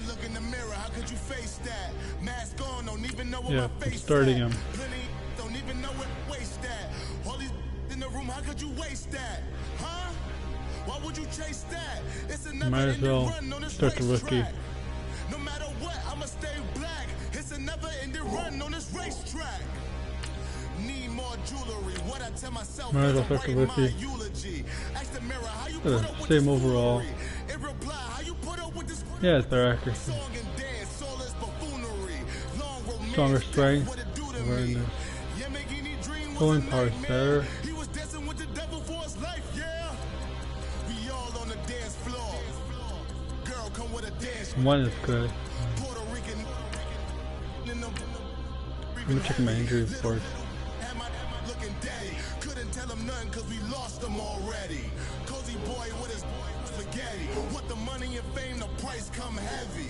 Look in the mirror, how could you face that? Mask on, don't even know what Yeah, my I'm face starting at. him. Don't even know what waste that. All these in the room, how could you waste that? Huh? Why would you chase that? It's a never Might as well run on this start the rookie. racetrack. No matter what, I'ma stay black. It's a never ending run on this racetrack. Need more jewelry. What I tell myself Might as as well I start the write my rookie. eulogy. Ask the mirror how you put up with Same this overall. foolery. In reply, how you put up with this Yeah, it's better accuracy. song and dance, soulless buffoonery. Long romance, Stronger strength. what it do to Awareness. me. Yeah, making any dream was Pulling a power is nightmare. better. He was dancing with the devil for his life, yeah. We all on the dance floor. Girl, come with a dance. One is good. Puerto Rican. Let me check my injuries first. Looking daddy. Couldn't tell him nothing cause we lost him already. Cozy boy with his spaghetti. What the money and fame, the price come heavy.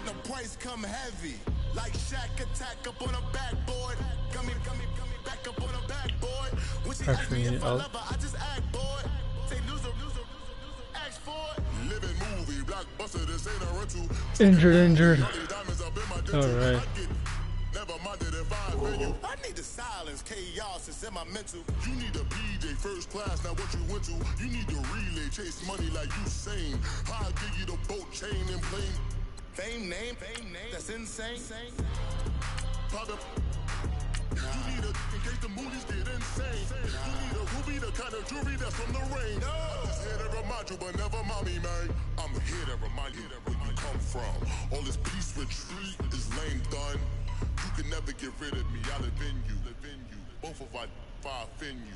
The price come heavy. Like Shaq attack up on a backboard. Gummy, back up on a backboard. When she asked me if I love her, I just act bored. Say loser, ask for it. Living movie, blockbuster, this ain't a rental. Injured. Alright. Never minded if I offend you. I need the silence, chaos, it's in my mental. You need a BJ first class, not what you went to. You need the relay, chase money like you sane. I'll give you the boat, chain, and plane. Fame name, that's insane. Private. You need a, in case the movies get insane. You need a ruby, the kind of jewelry that's from the rain. I'm just here to remind you, but never mommy, man. I'm here to remind you where you come from. All this peace retreat is lame done. You can never get rid of me, I live in you. Both of our fire offend you.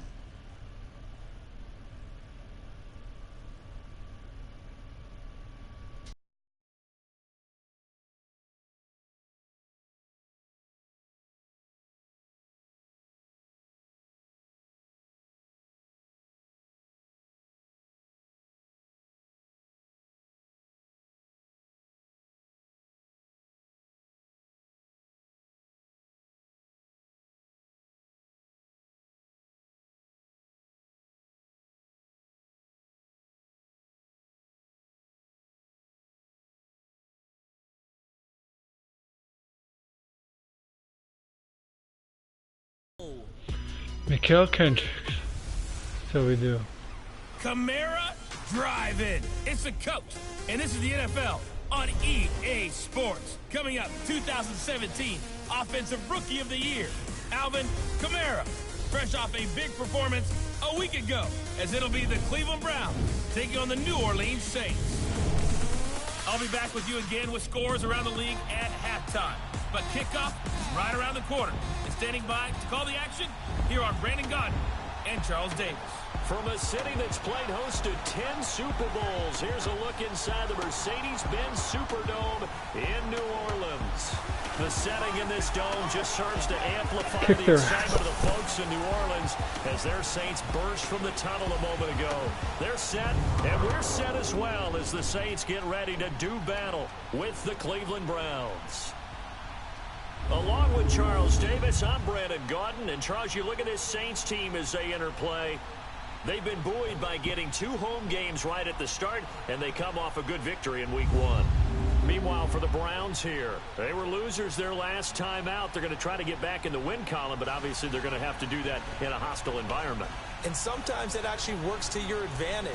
Mikael Kendricks. So we do. Camara Drive-In. It's the coach, and this is the NFL on EA Sports. Coming up, 2017 Offensive Rookie of the Year, Alvin Kamara. Fresh off a big performance a week ago, as it'll be the Cleveland Browns taking on the New Orleans Saints. I'll be back with you again with scores around the league at halftime. But kickoff is right around the corner. And standing by to call the action, here are Brandon Gaudin and Charles Davis. From a city that's played host to 10 Super Bowls, here's a look inside the Mercedes-Benz Superdome in New Orleans. The setting in this dome just serves to amplify the excitement of the folks in New Orleans as their Saints burst from the tunnel a moment ago. They're set, and we're set as well as the Saints get ready to do battle with the Cleveland Browns. Along with Charles Davis, I'm Brandon Gaudin. And Charles, you look at this Saints team as they enter play. They've been buoyed by getting 2 home games right at the start, and they come off a good victory in Week 1. Meanwhile, for the Browns here, they were losers their last time out. They're going to try to get back in the win column, but obviously they're going to have to do that in a hostile environment. And sometimes it actually works to your advantage.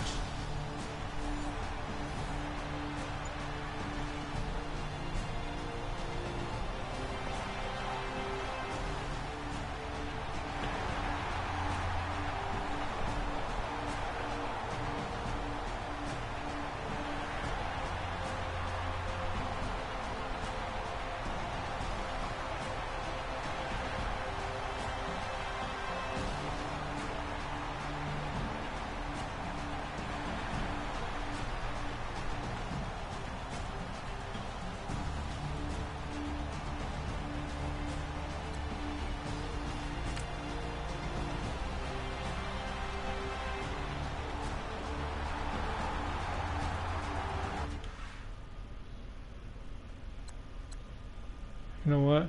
You know what?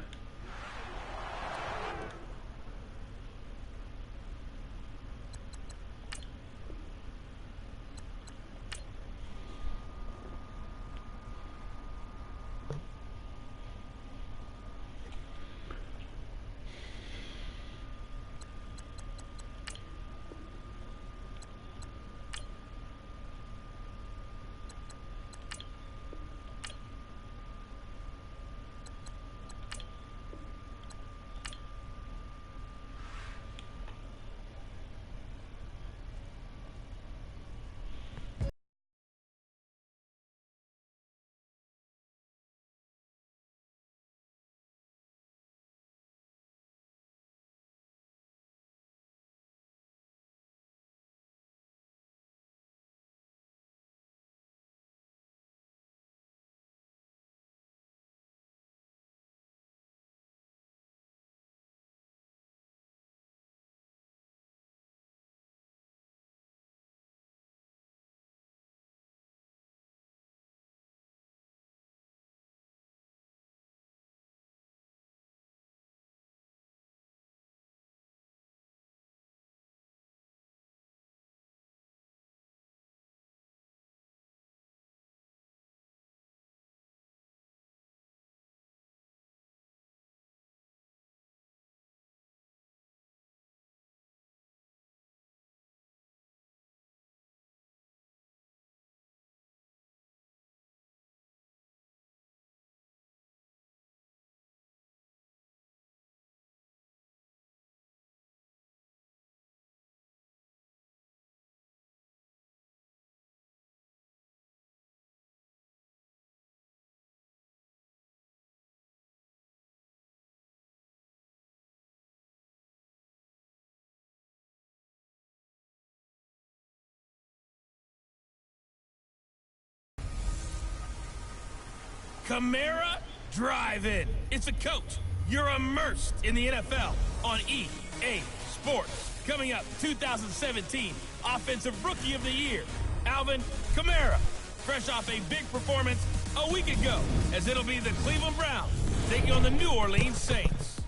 Camara Drive-In. It's a coach. You're immersed in the NFL on EA Sports. Coming up, 2017 Offensive Rookie of the Year, Alvin Kamara. Fresh off a big performance a week ago, as it'll be the Cleveland Browns taking on the New Orleans Saints.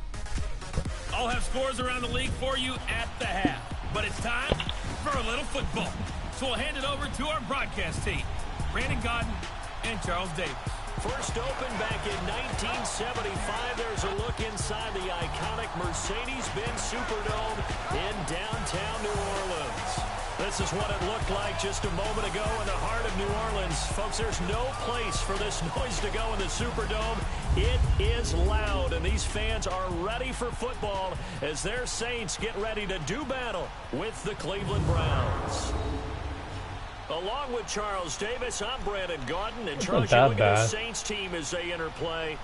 I'll have scores around the league for you at the half. But it's time for a little football. So we'll hand it over to our broadcast team, Brandon Godden and Charles Davis. First opened back in 1975. There's a look inside the iconic Mercedes-Benz Superdome in downtown New Orleans. This is what it looked like just a moment ago in the heart of New Orleans. Folks, there's no place for this noise to go in the Superdome. It is loud, and these fans are ready for football as their Saints get ready to do battle with the Cleveland Browns. Along with Charles Davis, I'm Brandon Godden. And Charles, you look at the Saints team as they enter play.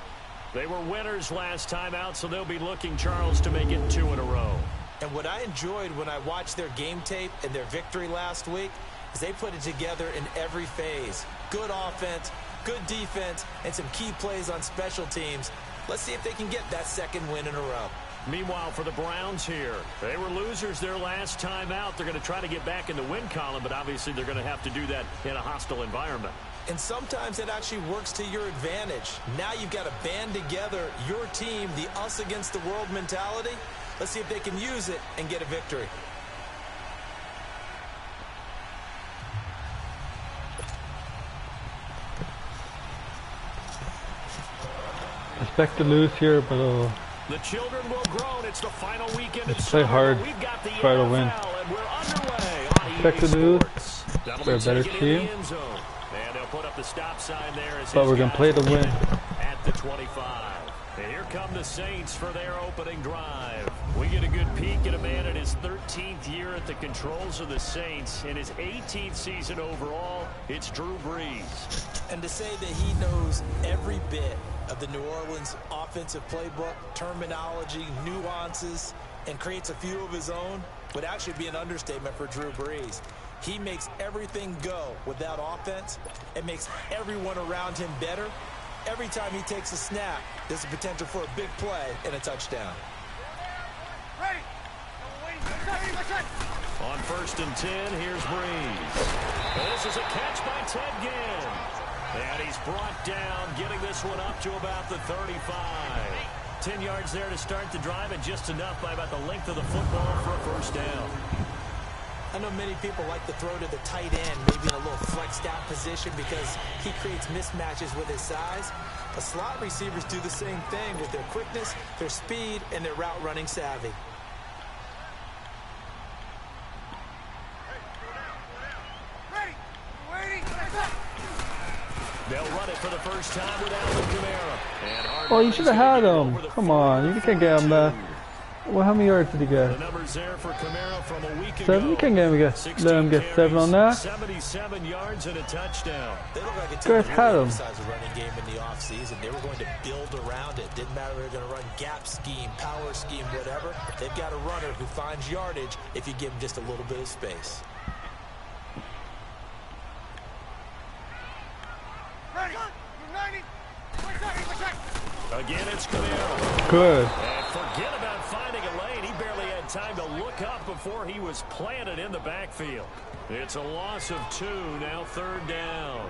They were winners last time out, so they'll be looking, Charles, to make it 2 in a row. And what I enjoyed when I watched their game tape and their victory last week is they put it together in every phase. Good offense, good defense, and some key plays on special teams. Let's see if they can get that second win in a row. Meanwhile, for the Browns here, they were losers their last time out. They're going to try to get back in the win column, but obviously they're going to have to do that in a hostile environment. And sometimes it actually works to your advantage. Now you've got to band together your team, the us against the world mentality. Let's see if they can use it and get a victory. Expect to lose here, but the children will grow. It's the final weekend. Let's play hard, try to win. Expect to lose. We're a better team, put up the stop sign there as but we're going to play to win. At the 25. And here come the Saints for their opening drive. We get a good peek at a man in his 13th year at the controls of the Saints. In his 18th season overall, it's Drew Brees. And to say that he knows every bit of the New Orleans offensive playbook, terminology, nuances, and creates a few of his own would actually be an understatement for Drew Brees. He makes everything go with that offense. It makes everyone around him better. Every time he takes a snap, there's a potential for a big play and a touchdown. Ready. On 1st and 10, here's Brees. This is a catch by Ted Ginn. And he's brought down, getting this one up to about the 35. 10 yards there to start the drive, and just enough by about the length of the football for a first down. I know many people like to throw to the tight end, maybe in a little flexed out position because he creates mismatches with his size. But slot receivers do the same thing with their quickness, their speed, and their route running savvy. They'll run it for the first time with Alvin Kamara. Oh, you should have had him. Come on, you can't get him back. Well, how many yards did he get? The numbers there for Kamara from a week ago. 7? You can't let him get 7 on that. 77 yards and a touchdown. They look like a You guys team had that him. emphasized the running game in the offseason. They were going to build around it. Didn't matter if they were going to run gap scheme, power scheme, whatever. They've got a runner who finds yardage if you give him just a little bit of space. Again, it's Kamara. Good. And forget about finding a lane. He barely had time to look up before he was planted in the backfield. It's a loss of 2, now 3rd down.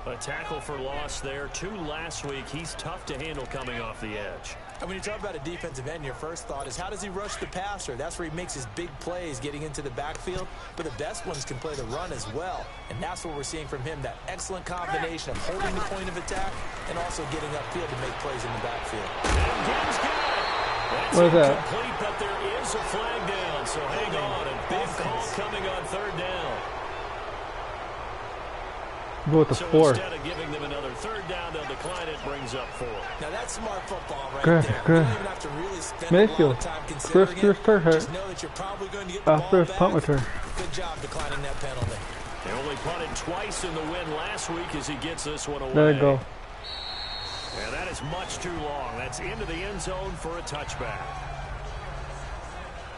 A tackle for loss there. 2 last week. He's tough to handle coming off the edge. And when you talk about a defensive end, your first thought is how does he rush the passer? That's where he makes his big plays getting into the backfield. But the best ones can play the run as well. And that's what we're seeing from him, that excellent combination of holding the point of attack and also getting upfield to make plays in the backfield. That's what is that? Incomplete, but there is a flag down. So hang on. A big call coming on 3rd down. Go with the So 4. instead of giving them another 3rd down, they'll decline it. Brings up 4. Now that's smart football right Good, there. good. You don't even have to really spend Mayfield. a lot of time considering First turn hit. Just know that you're probably going to get the ball First back. punt return. Good job declining that penalty. They only punted twice in the win last week as he gets this one away. Let it go. And that is much too long. That's into the end zone for a touchback.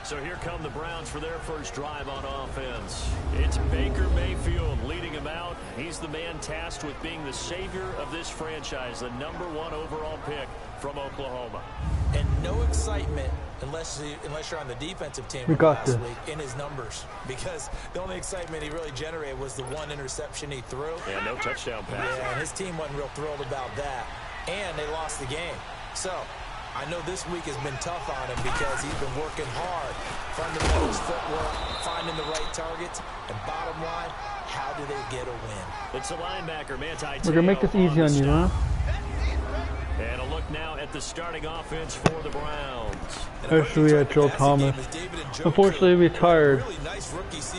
So here come the Browns for their first drive on offense. It's Baker Mayfield leading them out. He's the man tasked with being the savior of this franchise, the #1 overall pick from Oklahoma. And no excitement unless you're on the defensive team We from got last this. week in his numbers. Because the only excitement he really generated was the 1 interception he threw. Yeah, no touchdown pass. Yeah, and his team wasn't real thrilled about that. And they lost the game. So I know this week has been tough on him because he's been working hard. Fundamentals, footwork, finding the right targets. And bottom line, how do they get a win? It's a linebacker, Manti. We're going to make this easy on you, huh? And a look now at the starting offense for the Browns. Actually, we had Joe Thomas. Unfortunately, retired.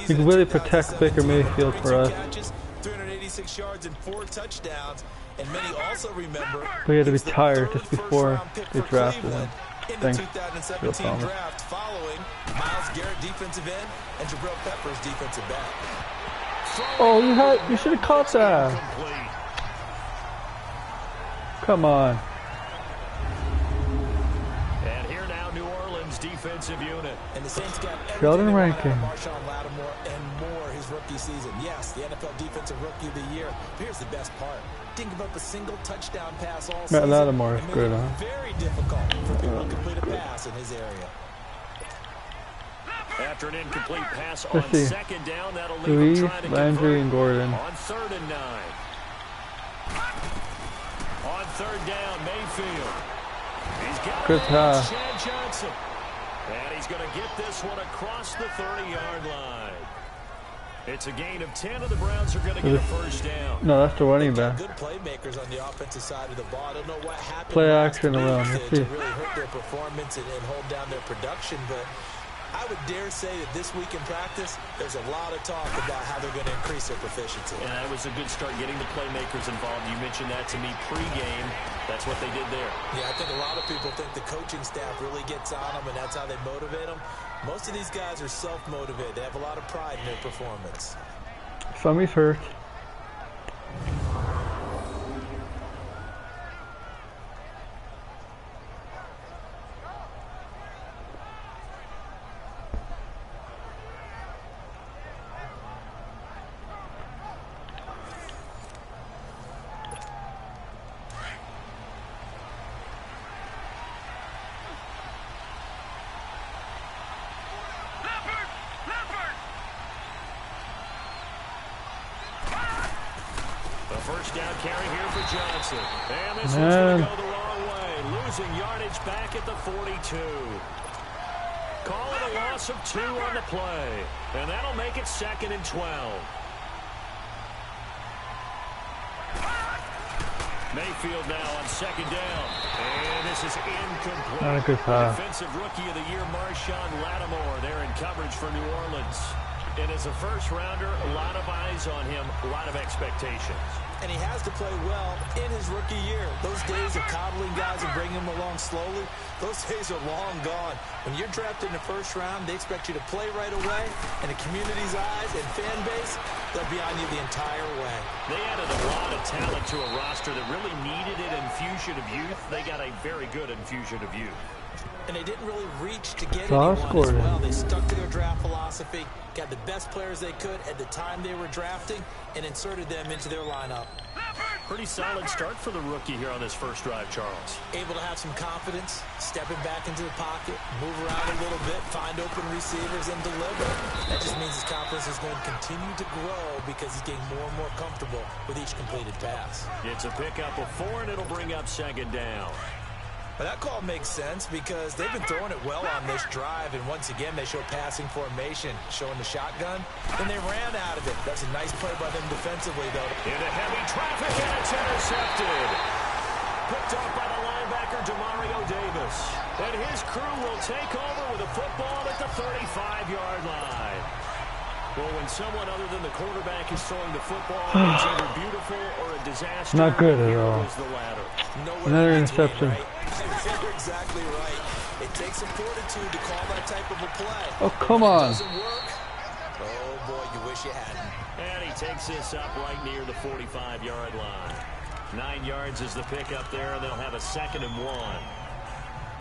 He can really protect Baker Mayfield for us. 386 yards and 4 touchdowns. And many also remember But he had to retire just before they drafted him. in the Thanks, 2017 Joe Thomas. draft following Myles Garrett defensive end and Jabril Peppers defensive back. Oh, you should have caught that. Complete. Come on. And here now, New Orleans defensive unit. And the Saints got Sheldon everything they wanted Rankin. out of Marshawn Lattimore and more his rookie season. Yes, the NFL Defensive Rookie of the Year. But here's the best part. Didn't give up a single touchdown pass all season. Lattimore is and made good, it huh? very difficult for people to complete a pass in his area. After an incomplete pass on Let's see. 2nd down, that'll leave Louise, him trying to Landry, convert and Gordon. on 3rd and 9. On 3rd down, Mayfield. He's got Good it. pass. Chad Johnson. And he's going to get this one across the 30-yard line. It's a gain of 10, and the Browns are going to get a first down. No, that's the running back. Good playmakers on the offensive side of the ball. I don't know what happened Play last action week around. to Let's see. really hurt their performance and hold down their production, but I would dare say that this week in practice, there's a lot of talk about how they're going to increase their proficiency. And that was a good start getting the playmakers involved. You mentioned that to me pregame. That's what they did there. Yeah, I think a lot of people think the coaching staff really gets on them, and that's how they motivate them. Most of these guys are self-motivated. They have a lot of pride in their performance. Sammy's hurt. First down carry here for Johnson. And this one's going to go the wrong way. losing yardage back at the 42. Call it a loss of 2 on the play. And that'll make it 2nd and 12. Mayfield now on 2nd down. And this is incomplete. Not a good pass. Defensive Rookie of the Year, Marshawn Lattimore, there in coverage for New Orleans. And as a first-rounder, a lot of eyes on him, a lot of expectations. And he has to play well in his rookie year. Those days of coddling guys and bringing them along slowly, those days are long gone. When you're drafted in the first round, they expect you to play right away. And the community's eyes and fan base, they'll be on you the entire way. They added a lot of talent to a roster that really needed an infusion of youth. They got a very good infusion of youth. And they didn't really reach to get anyone as well. They stuck to their draft philosophy, got the best players they could at the time they were drafting, and inserted them into their lineup. Pretty solid start for the rookie here on this first drive, Charles. Able to have some confidence, stepping back into the pocket, move around a little bit, find open receivers, and deliver. That just means his confidence is going to continue to grow because he's getting more and more comfortable with each completed pass. It's a pickup of 4, and it'll bring up 2nd down. But that call makes sense because they've been throwing it well on this drive, and once again they show passing formation, showing the shotgun, and they ran out of it. That's a nice play by them defensively, though. Into heavy traffic, and it's intercepted. Picked off by the linebacker, Demario Davis. And his crew will take over with a football at the 35-yard line. Well, when someone other than the quarterback is throwing the football, it's either beautiful or a disaster. Not good at all. The latter. Another interception. Right? You're exactly right. It takes some fortitude to call that type of a play. Oh, come on. If it doesn't work, oh, boy, you wish you hadn't. And he takes this up right near the 45-yard line. 9 yards is the pickup there, and they'll have a 2nd and 1.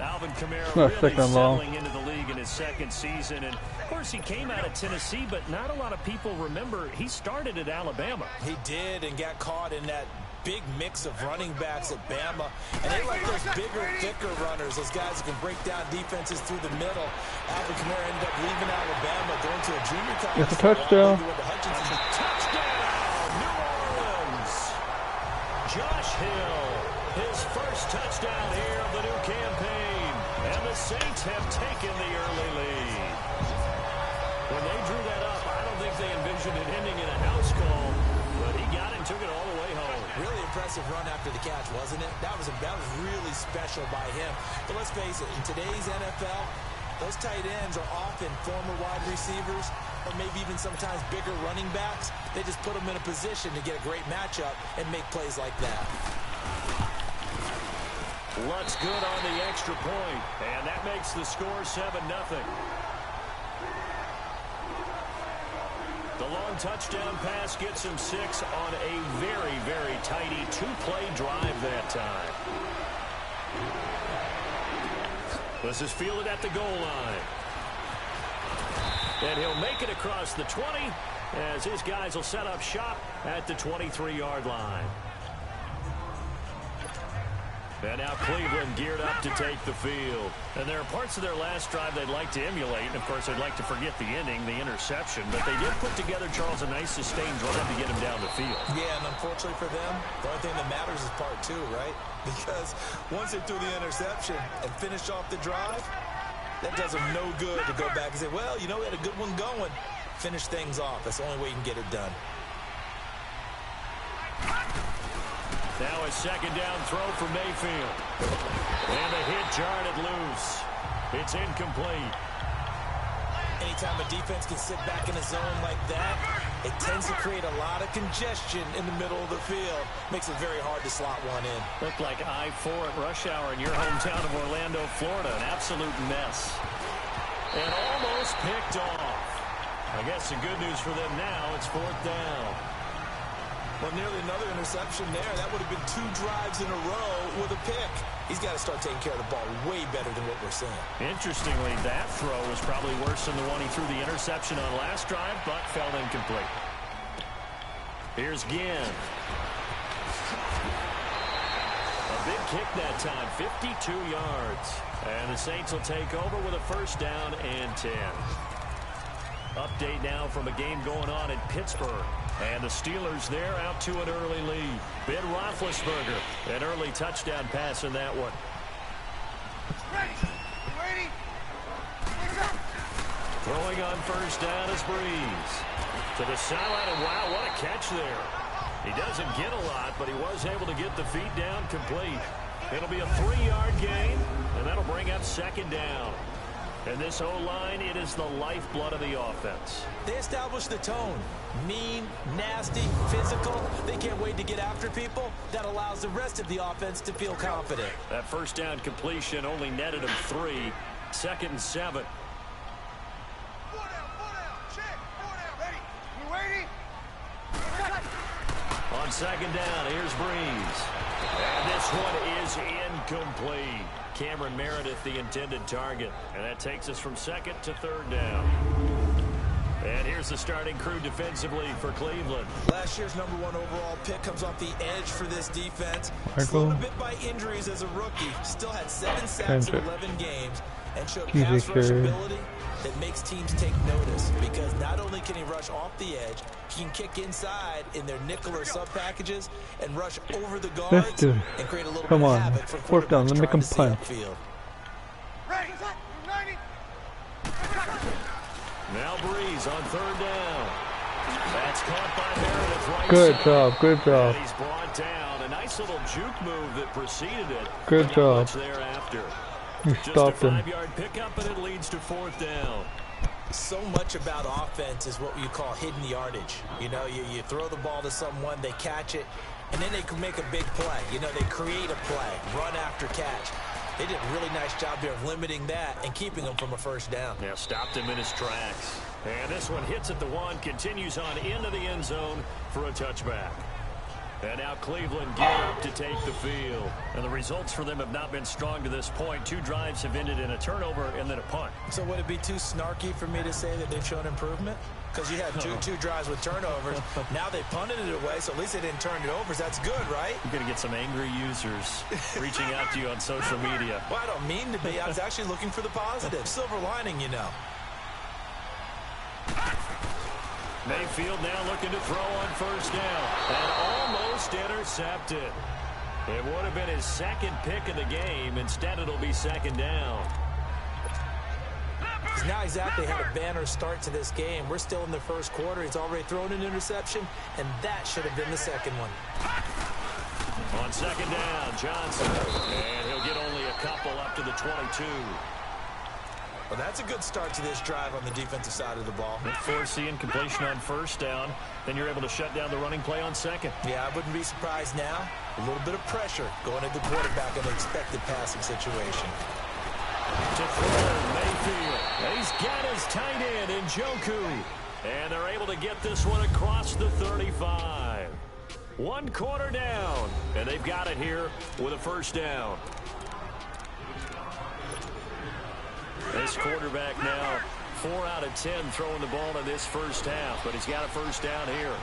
Alvin Kamara really settling into the league in his 2nd season. And, of course, he came out of Tennessee, but not a lot of people remember he started at Alabama. He did and got caught in that big mix of running backs at Bama. And they like those bigger, thicker runners, those guys who can break down defenses through the middle. Alvin Kamara ended up leaving Alabama, going to a junior college. It's a touchdown. Touchdown, New Orleans. Josh Hill, his first touchdown here of the new campaign. And the Saints have taken the early lead. When they drew that up, I don't think they envisioned it ending in a house call. But he got it and took it all the way home. Really impressive run after the catch, wasn't it? That was really special by him. But let's face it, in today's NFL, those tight ends are often former wide receivers or maybe even sometimes bigger running backs. They just put them in a position to get a great matchup and make plays like that. Luck's good on the extra point, and that makes the score 7-0. The long touchdown pass gets him 6 on a very, very tidy 2-play drive that time. This is fielded at the goal line. And he'll make it across the 20 as his guys will set up shop at the 23-yard line. And now Cleveland geared up to take the field. And there are parts of their last drive they'd like to emulate. And, of course, they'd like to forget the ending, the interception. But they did put together, Charles, a nice sustained drive to get him down the field. Yeah, and unfortunately for them, the only thing that matters is part 2, right? Because once they threw the interception and finished off the drive, that does them no good to go back and say, well, you know, we had a good one going. Finish things off. That's the only way you can get it done. Now a 2nd down throw for Mayfield. And the hit jarred it loose. It's incomplete. Anytime a defense can sit back in a zone like that, it tends to create a lot of congestion in the middle of the field. Makes it very hard to slot one in. Looked like I-4 at rush hour in your hometown of Orlando, Florida. An absolute mess. And almost picked off. I guess the good news for them now, it's 4th down. Well, nearly another interception there. That would have been 2 drives in a row with a pick. He's got to start taking care of the ball way better than what we're seeing. Interestingly, that throw was probably worse than the one he threw the interception on last drive, but fell incomplete. Here's Ginn. A big kick that time, 52 yards. And the Saints will take over with a 1st down and 10. Update now from a game going on in Pittsburgh. And the Steelers there out to an early lead. Ben Roethlisberger, an early touchdown pass in that one. Throwing on first down is Breeze. To the sideline, and wow, what a catch there. He doesn't get a lot, but he was able to get the feet down complete. It'll be a 3-yard gain, and that'll bring up second down. And this O-line, it is the lifeblood of the offense. They establish the tone. Mean, nasty, physical. They can't wait to get after people. That allows the rest of the offense to feel confident. That first down completion only netted him 3. 2nd and 7. On second down, here's Breeze. And this one is incomplete. Cameron Meredith, the intended target. And that takes us from 2nd to 3rd down. And here's the starting crew defensively for Cleveland. Last year's #1 overall pick comes off the edge for this defense. Slowed a bit by injuries as a rookie. Still had 7 sacks in 11 games. And showed pass rush ability that makes teams take notice, because not only can he rush off the edge, he can kick inside in their nickel or sub packages and rush over the guards and create a little bit of havoc for fourth down. Let me make him punch. Now Breeze on 3rd down. That's caught by Meredith right Good side. job, good job. And he's brought down. A nice little juke move that preceded it. Good job. Thereafter. You stopped him. Just a 5-yard pickup, and it leads to 4th down. So much about offense is what you call hidden yardage. You know, you throw the ball to someone, they catch it, and then they can make a big play. You know, they create a play, run after catch. They did a really nice job there of limiting that and keeping him from a first down. Yeah, stopped him in his tracks. And this one hits at the 1, continues on into the end zone for a touchback. And now Cleveland gear up to take the field. And the results for them have not been strong to this point. 2 drives have ended in a turnover and then a punt. So would it be too snarky for me to say that they've shown improvement? Because you had two drives with turnovers. Now they punted it away, so at least they didn't turn it over. So that's good, right? You're going to get some angry users reaching out to you on social media. Well, I don't mean to be. I was actually looking for the positive. Silver lining, you know. Mayfield now looking to throw on first down. And almost intercepted. It would have been his 2nd pick of the game. Instead, it'll be 2nd down. He's not exactly had a banner start to this game. We're still in the 1st quarter. He's already thrown an interception, and that should have been the 2nd one. On 2nd down, Johnson. And he'll get only a couple up to the 22. Well, that's a good start to this drive on the defensive side of the ball. Forcing completion on first down. Then you're able to shut down the running play on 2nd. Yeah, I wouldn't be surprised now. A little bit of pressure going at the quarterback in an expected passing situation. To throw, Mayfield. And he's got his tight end in Njoku. And they're able to get this one across the 35. 1 quarter down. And they've got it here with a first down. This quarterback now 4 out of 10 throwing the ball in this first half, but he's got a first down here.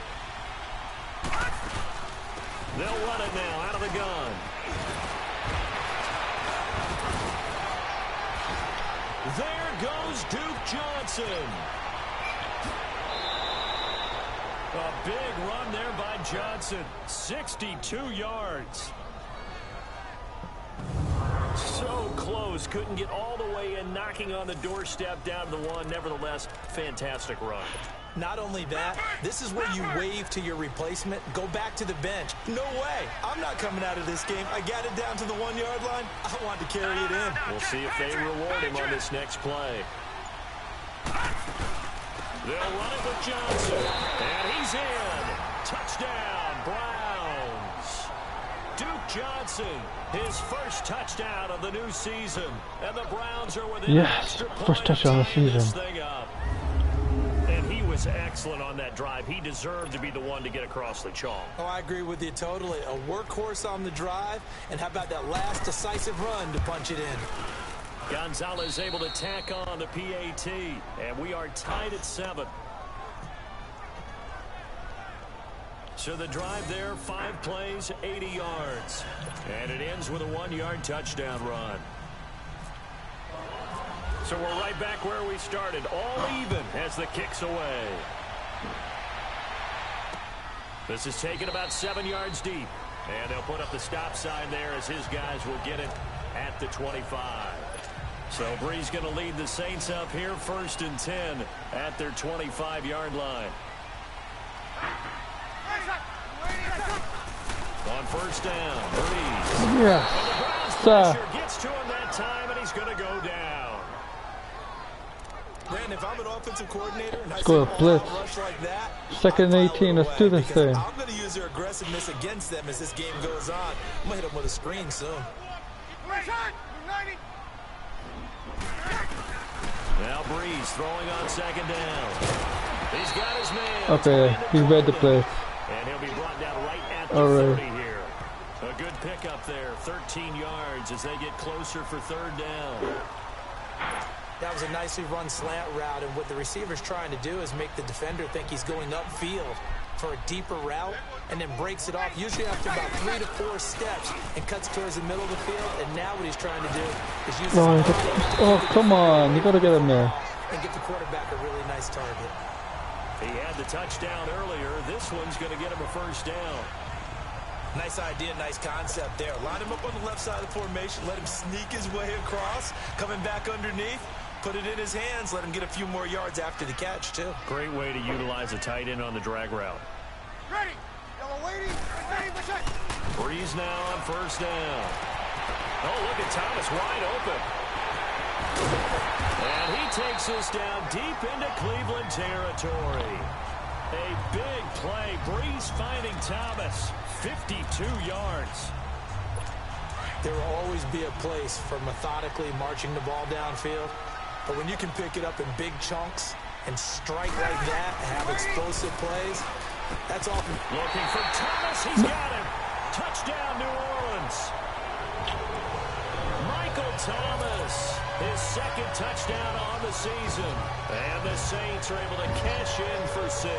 They'll run it now out of the gun. There goes Duke Johnson. A big run there by Johnson. 62 yards. So close, couldn't get all the way in, knocking on the doorstep down to the 1. Nevertheless, fantastic run. Not only that, this is where you wave to your replacement, go back to the bench. No way, I'm not coming out of this game. I got it down to the 1-yard line. I want to carry it in. We'll see if they reward him on this next play. They'll run it with Johnson, and he's in. Touchdown, Browns. Duke Johnson, his first touchdown of the new season, and the Browns are within an extra point. First touchdown of the season. This thing up. And he was excellent on that drive. He deserved to be the one to get across the chalk. Oh, I agree with you totally. A workhorse on the drive, and how about that last decisive run to punch it in? Gonzalez able to tack on the PAT, and we are tied at 7. So the drive there, 5 plays, 80 yards. And it ends with a 1-yard touchdown run. So we're right back where we started, all even as the kick's away. This is taken about 7 yards deep. And they'll put up the stop sign there as his guys will get it at the 25. So Bree's going to lead the Saints up here 1st and 10 at their 25-yard line. On 1st down, Breeze. Yes, Pressure gets to him that time, and he's going to go down. Brandon, if I'm an offensive coordinator and I go see a blitz. rush like that, 2nd and 18, let's do this thing. I'm going to use their aggressiveness against them as this game goes on. I'm going to hit them with a screen soon. Now Breeze throwing on 2nd down. He's got his man. Okay, he read the play. And he'll be brought down right at the 30 here. A good pickup there, 13 yards as they get closer for 3rd down. That was a nicely run slant route, and what the receiver's trying to do is make the defender think he's going upfield for a deeper route, and then breaks it off, usually after about 3 to 4 steps, and cuts towards the middle of the field. And now what he's trying to do is use his Oh, come on, you gotta get him there. And give the quarterback a really nice target. He had the touchdown earlier. This one's going to get him a 1st down. Nice idea, nice concept there. Line him up on the left side of the formation, let him sneak his way across, coming back underneath, put it in his hands, let him get a few more yards after the catch, too. Great way to utilize a tight end on the drag route. Ready. Yellow waiting. Ready, Breeze now on 1st down. Oh, look at Thomas wide open. And he takes this down deep into Cleveland territory. A big play. Breeze finding Thomas. 52 yards. There will always be a place for methodically marching the ball downfield. But when you can pick it up in big chunks and strike like that and have explosive plays, that's often... Looking for Thomas. He's got him. Touchdown, New Orleans. Michael Thomas, his 2nd touchdown on the season. And the Saints are able to cash in for 6.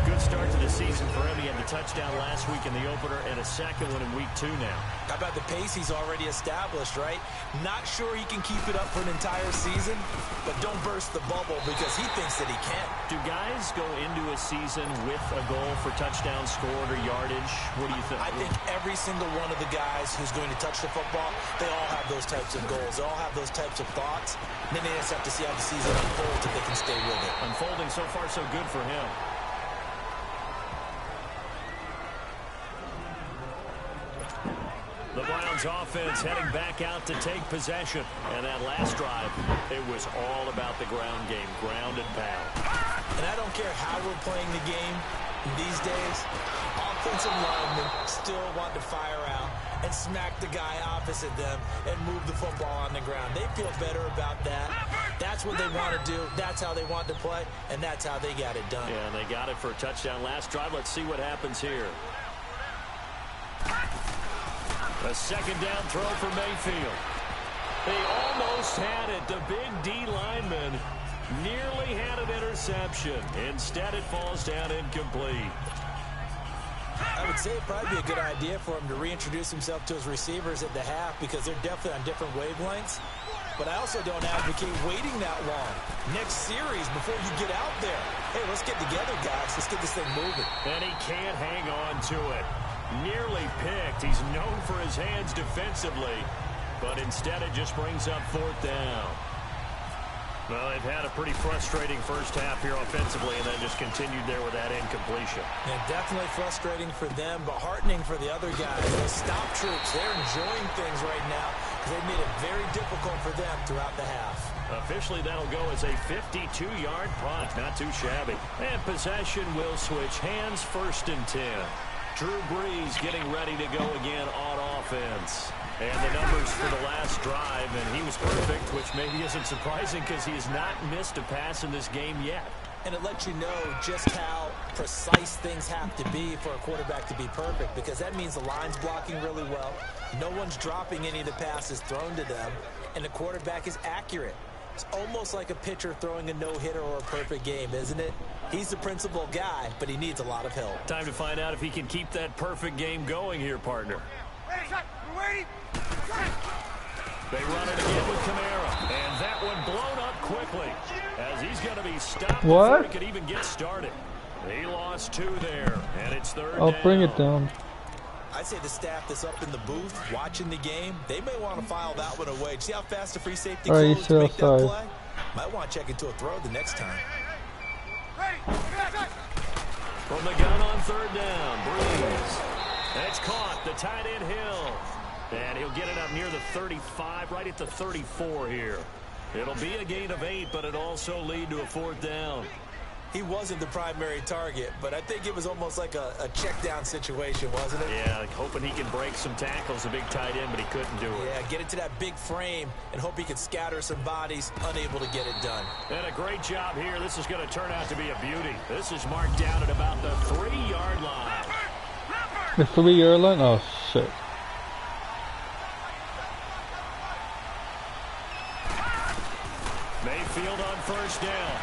Good start to the season for him. He had the touchdown last week in the opener and a 2nd one in week 2 now. How about the pace he's already established, right? Not sure he can keep it up for an entire season, but don't burst the bubble because he thinks that he can. Do guys go into a season with a goal for touchdowns scored or yardage? What do you think? I think every single one of the guys who's going to touch the football, they all have those types of goals. They all have those types of thoughts. And then they just have to see how the season unfolds if they can stay with it. Unfolding so far so good for him. The Browns offense heading back out to take possession. And that last drive, it was all about the ground game, ground and pound. And I don't care how we're playing the game these days, offensive linemen still want to fire out and smack the guy opposite them and move the football on the ground. They feel better about that. That's what they want to do. That's how they want to play, and that's how they got it done. Yeah, and they got it for a touchdown last drive. Let's see what happens here. A 2nd down throw for Mayfield. They almost had it. The big D lineman nearly had an interception. Instead, it falls down incomplete. I would say it'd probably be a good idea for him to reintroduce himself to his receivers at the half because they're definitely on different wavelengths. But I also don't advocate waiting that long. Next series, before you get out there, hey, let's get together, guys. Let's get this thing moving. And he can't hang on to it. Nearly picked. He's known for his hands defensively, but instead it just brings up 4th down. Well, they've had a pretty frustrating first half here offensively, and then just continued there with that incompletion. Yeah, definitely frustrating for them, but heartening for the other guys. Those stop troops, they're enjoying things right now because they made it very difficult for them throughout the half. Officially, that'll go as a 52-yard punt. Not too shabby. And possession will switch hands, 1st and 10. Drew Brees getting ready to go again on offense. And the numbers for the last drive, and he was perfect, which maybe isn't surprising because he has not missed a pass in this game yet. And it lets you know just how precise things have to be for a quarterback to be perfect, because that means the line's blocking really well, no one's dropping any of the passes thrown to them, and the quarterback is accurate. It's almost like a pitcher throwing a no-hitter or a perfect game, isn't it? He's the principal guy, but he needs a lot of help. Time to find out if he can keep that perfect game going here, partner. Ready. They run it again with Kamara, and that one blown up quickly as he's going to be stopped before he could even get started. He lost 2 there, and it's 3rd down. I'll bring it down. I'd say the staff that's up in the booth watching the game, they may want to file that one away. See how fast the free safety closed to make that play? Might want to check into a throw the next time. From the gun on third down, Breeze. It's caught, the tight end Hill. And he'll get it up near the 35, right at the 34 here. It'll be a gain of 8, but it'll also lead to a fourth down. He wasn't the primary target, but I think it was almost like a check down situation, wasn't it? Yeah, like hoping he can break some tackles, a big tight end, but he couldn't do it. Yeah, get it to that big frame and hope he could scatter some bodies, unable to get it done. And a great job here. This is going to turn out to be a beauty. This is marked down at about the 3-yard line. The 3-yard line? Oh, shit. Mayfield on first down.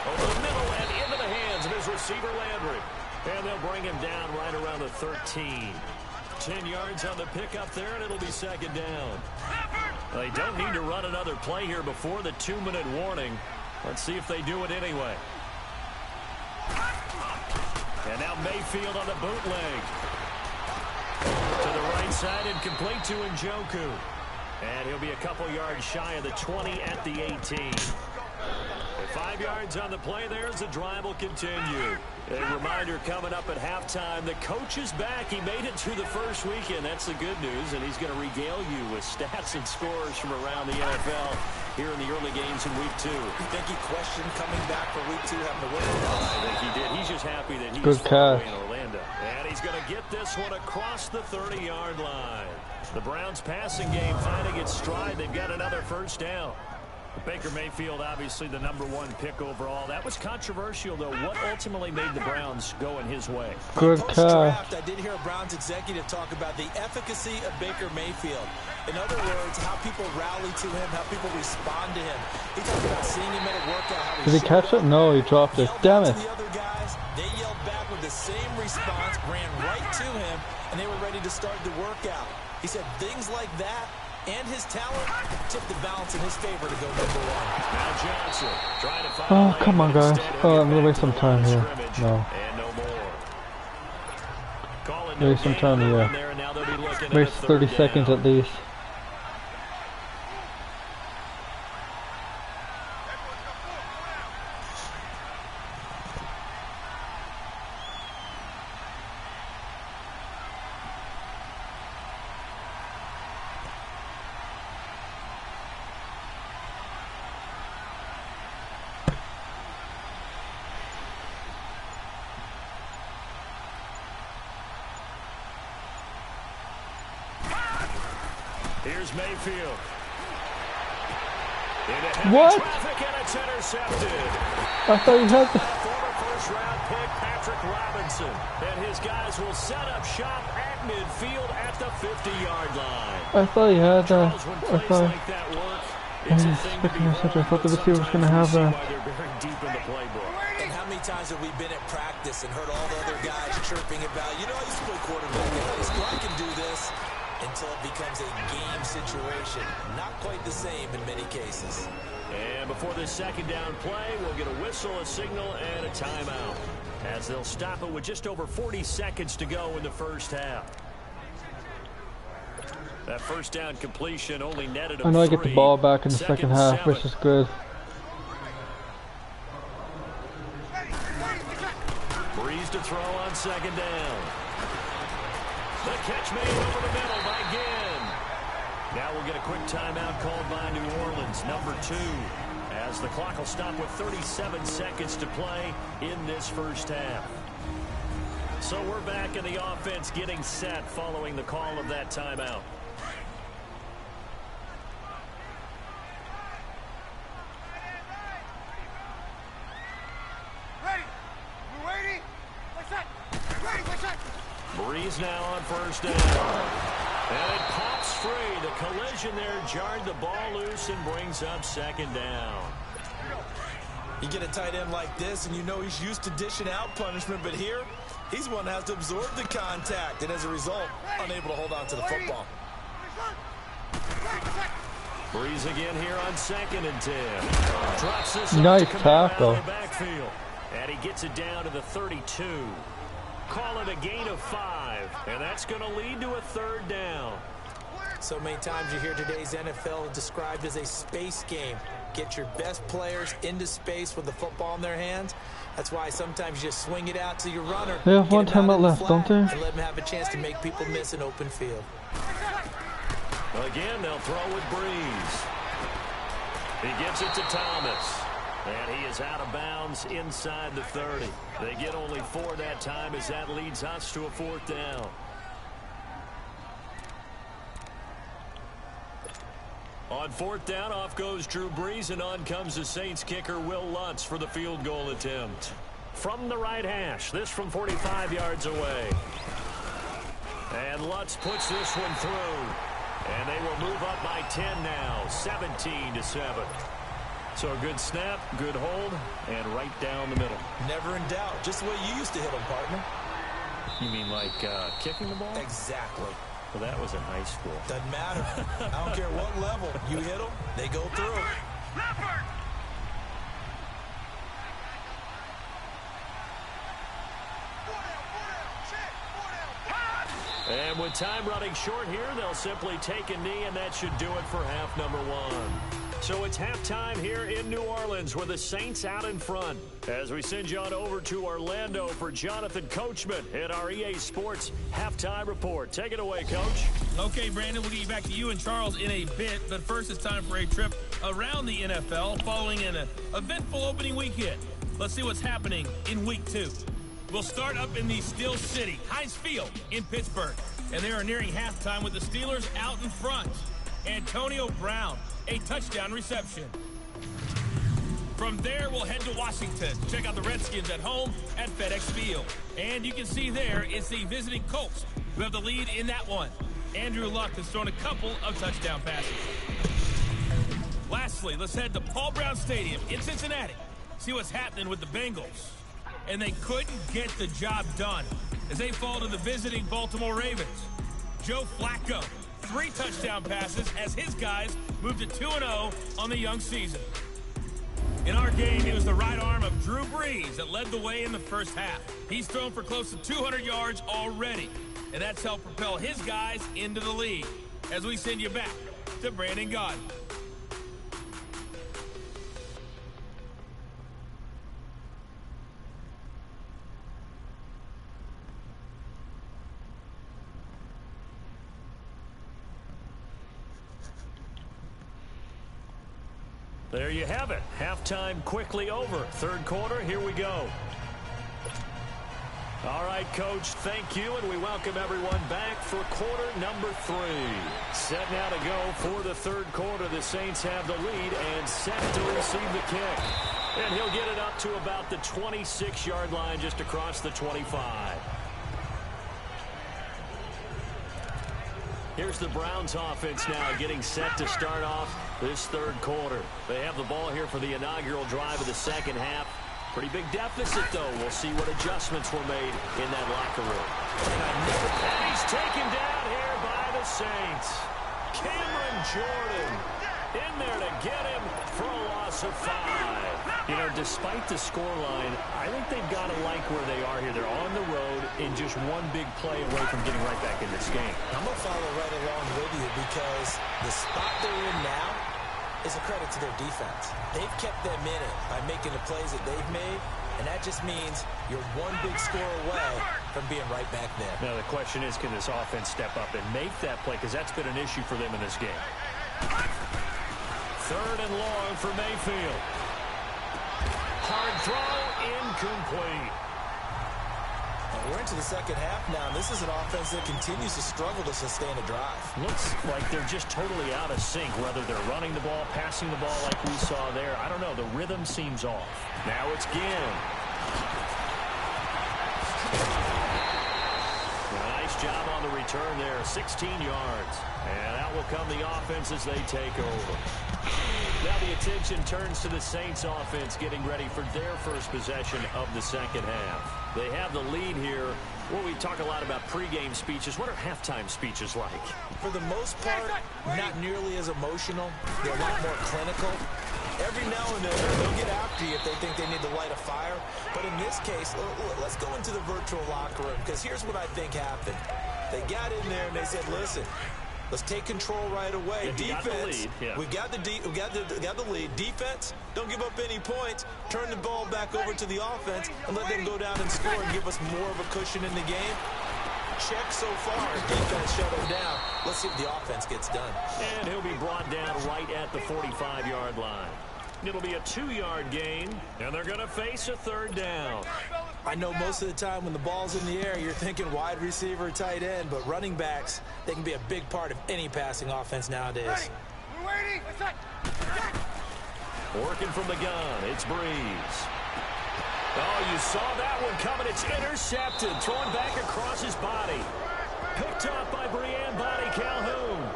Over the middle and into the hands of his receiver, Landry. And they'll bring him down right around the 13. 10 yards on the pickup there, and it'll be second down. They don't need to run another play here before the 2-minute warning. Let's see if they do it anyway. And now Mayfield on the bootleg. To the right side and complete to Njoku. And he'll be a couple yards shy of the 20 at the 18. 5 yards on the play there as the drive will continue. A reminder coming up at halftime, the coach is back. He made it through the first weekend. That's the good news, and he's going to regale you with stats and scores from around the NFL here in the early games in Week 2. You think he questioned coming back for Week 2 having to work? I think he did. He's just happy that he's good far away catch in Orlando. And he's going to get this one across the 30-yard line. The Browns passing game finding its stride. They've got another first down. Baker Mayfield, obviously the #1 pick overall. That was controversial, though. What ultimately made the Browns go in his way? Good Post-draft, I did hear a Browns executive talk about the efficacy of Baker Mayfield. In other words, how people rally to him, how people respond to him. He talked about seeing him at a workout. How Did he catch it? No, he dropped it. Damn it. The other guys, they yelled back with the same response, ran right to him, and they were ready to start the workout. He said things like that and his talent tipped the balance in his favor to go #1. Now Johnson trying to find Oh, come on, guys. Oh, I'm going to waste some time here. No. And no more. Waste some time here. Waste 30 seconds at least. Here's Mayfield. What? Traffic and it's intercepted. I thought you had the... Former first-round pick Patrick Robinson. And his guys will set up shop at midfield at the 50-yard line. I thought you had that. I thought... Like that work, it's a thing to behold. I thought the receiver was going to have that. They're very deep in the playbook. And how many times have we been at practice and heard all the other guys chirping about, you know, I used to play quarterback in high school, I can do this. Until it becomes a game situation. Not quite the same in many cases. And before this second down play, we'll get a whistle, a signal, and a timeout. As they'll stop it with just over 40 seconds to go in the first half. That first down completion only netted a 3. I know I get the ball back in the second half, which is good. Breeze to throw on second down. The catch made over the middle by Ginn. Now we'll get a quick timeout called by New Orleans, #2, as the clock will stop with 37 seconds to play in this first half. So we're back in the offense getting set following the call of that timeout. Ready. We're waiting. What's that? Ready. What's that? Breeze now on first down. And it pops free. The collision there jarred the ball loose and brings up second down. You get a tight end like this, and you know he's used to dishing out punishment, but here, he's one that has to absorb the contact, and as a result, unable to hold on to the football. Breeze again here on 2nd and 10. Drops this nice tackle. Backfield. And he gets it down to the 32. Call it a gain of 5. And that's going to lead to a third down. So many times you hear today's NFL described as a space game. Get your best players into space with the football in their hands. That's why sometimes you just swing it out to your runner. They have one timeout left, don't they? And let them have a chance to make people miss an open field. Again, they'll throw with Breeze. He gives it to Thomas. And he is out of bounds inside the 30. They get only 4 that time as that leads us to a fourth down. On fourth down, off goes Drew Brees, and on comes the Saints kicker Will Lutz for the field goal attempt. From the right hash, this from 45 yards away. And Lutz puts this one through. And they will move up by 10 now, 17-7. So a good snap, good hold, and right down the middle. Never in doubt. Just the way you used to hit them, partner. You mean like kicking the ball? Exactly. Well, that was in high school. Doesn't matter. I don't care what level. You hit them, they go through. And with time running short here, they'll simply take a knee, and that should do it for half number 1. So it's halftime here in New Orleans with the Saints out in front. As we send you on over to Orlando for Jonathan Coachman at our EA Sports Halftime Report. Take it away, Coach. Okay, Brandon, we'll get you back to you and Charles in a bit. But first, it's time for a trip around the NFL following an eventful opening weekend. Let's see what's happening in Week 2. We'll start up in the Steel City, Heinz Field in Pittsburgh. And they are nearing halftime with the Steelers out in front. Antonio Brown, a touchdown reception. From there, we'll head to Washington. Check out the Redskins at home at FedEx Field. And you can see there, it's the visiting Colts who have the lead in that one. Andrew Luck has thrown a couple of touchdown passes. Lastly, let's head to Paul Brown Stadium in Cincinnati. See what's happening with the Bengals. And they couldn't get the job done as they fall to the visiting Baltimore Ravens. Joe Flacco, 3 touchdown passes as his guys moved to 2-0 on the young season. In our game, it was the right arm of Drew Brees that led the way in the first half. He's thrown for close to 200 yards already, and that's helped propel his guys into the lead. As we send you back to Brandon Gaudin. There you have it. Halftime quickly over. Third quarter, here we go. All right, Coach, thank you, and we welcome everyone back for quarter number 3. Set now to go for the third quarter. The Saints have the lead and set to receive the kick. And he'll get it up to about the 26-yard line, just across the 25. Here's the Browns offense now getting set to start off this third quarter. They have the ball here for the inaugural drive of the second half. Pretty big deficit, though. We'll see what adjustments were made in that locker room. And he's taken down here by the Saints. Cameron Jordan in there to get him for a loss of 5. You know, despite the scoreline, I think they've got to like where they are here. They're on the road in just one big play away from getting right back in this game. I'm going to follow right along with you because the spot they're in now is a credit to their defense. They've kept them in it by making the plays that they've made, and that just means you're one big score away from being right back there. Now the question is, can this offense step up and make that play? Because that's been an issue for them in this game. Third and long for Mayfield. Hard throw, incomplete. We're into the second half now, and this is an offense that continues to struggle to sustain a drive. Looks like they're just totally out of sync, whether they're running the ball, passing the ball like we saw there. I don't know. The rhythm seems off. Now it's Ginn. Nice job on the return there, 16 yards. And out will come the offense as they take over. Now the attention turns to the Saints offense getting ready for their first possession of the second half. They have the lead here. Well, we talk a lot about pregame speeches. What are halftime speeches like? For the most part, not nearly as emotional. They're a lot more clinical. Every now and then, they'll get after you if they think they need to light a fire. But in this case, let's go into the virtual locker room, because here's what I think happened. They got in there and they said, listen, let's take control right away. Defense, we got the lead. Defense, don't give up any points. Turn the ball back over to the offense and let them go down and score and give us more of a cushion in the game. Check so far. Defense shut him down. Let's see if the offense gets done. And he'll be brought down right at the 45-yard line. It'll be a 2-yard gain, and they're going to face a 3rd down. I know most of the time when the ball's in the air, you're thinking wide receiver, tight end, but running backs, they can be a big part of any passing offense nowadays. We're waiting. Working from the gun, it's Breeze. Oh, you saw that one coming. It's intercepted, thrown back across his body. Picked up by Brianne Body Calhoun.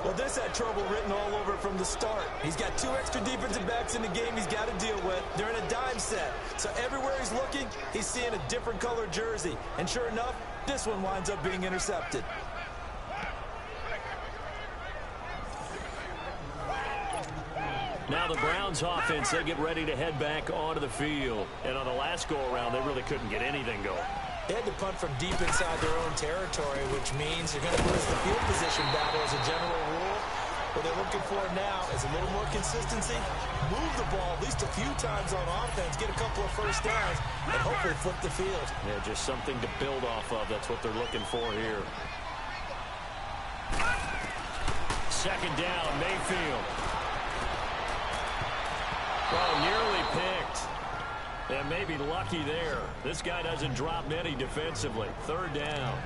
Well, this had trouble written all over it from the start. He's got 2 extra defensive backs in the game he's got to deal with. They're in a dime set. So everywhere he's looking, he's seeing a different color jersey. And sure enough, this one winds up being intercepted. Now the Browns offense, they get ready to head back onto the field. And on the last go-around, they really couldn't get anything going. They had to punt from deep inside their own territory, which means you're going to lose the field position battle as a general rule. What they're looking for now is a little more consistency, move the ball at least a few times on offense, get a couple of first downs, and hopefully flip the field. Yeah, just something to build off of. That's what they're looking for here. 2nd down, Mayfield. Oh, nearly picked. And maybe lucky there. This guy doesn't drop many defensively. 3rd down.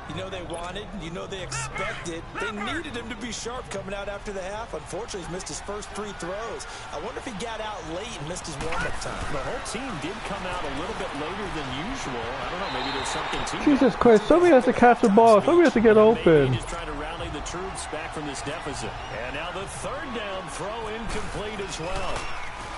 You know they wanted, you know they expected. They needed him to be sharp coming out after the half. Unfortunately, he's missed his first 3 throws. I wonder if he got out late and missed his warm-up time. The whole team did come out a little bit later than usual. I don't know, maybe there's something to Jesus Christ, somebody has to catch the ball. Somebody has to get open. Just trying to rally the troops back from this deficit. And now the 3rd down throw incomplete as well.